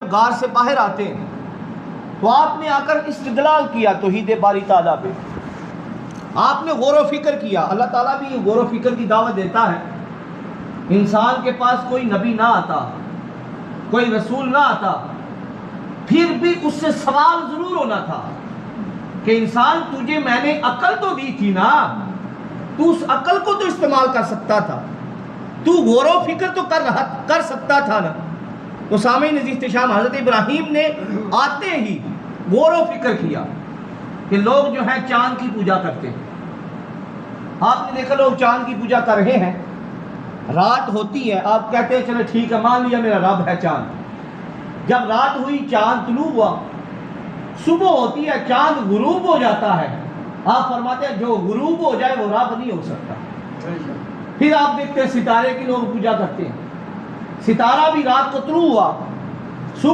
غار سے باہر آتے ہیں تو آپ نے آ کر استدلال کیا توحید باری تعالیٰ پہ، آپ نے غور و فکر کیا۔ اللہ تعالیٰ بھی غور و فکر کی دعوت دیتا ہے۔ انسان کے پاس کوئی نبی نہ آتا، کوئی رسول نہ آتا، پھر بھی اس سے سوال ضرور ہونا تھا کہ انسان تجھے میں نے عقل تو دی تھی نا، تو اس عقل کو تو استعمال کر سکتا تھا، تو غور و فکر تو کر سکتا تھا نا۔ تو سامعین عزیز احتشام، حضرت ابراہیم نے آتے ہی غور و فکر کیا کہ لوگ جو ہیں چاند کی پوجا کرتے ہیں۔ آپ نے دیکھا لوگ چاند کی پوجا کر رہے ہیں، رات ہوتی ہے، آپ کہتے ہیں چلے ٹھیک ہے مان لیا میرا رب ہے چاند۔ جب رات ہوئی چاند طلوع ہوا، صبح ہوتی ہے چاند غروب ہو جاتا ہے، آپ فرماتے ہیں جو غروب ہو جائے وہ رب نہیں ہو سکتا۔ پھر آپ دیکھتے ہیں ستارے کی لوگ پوجا کرتے ہیں، ستارہ بھی رات کو طلوع ہوا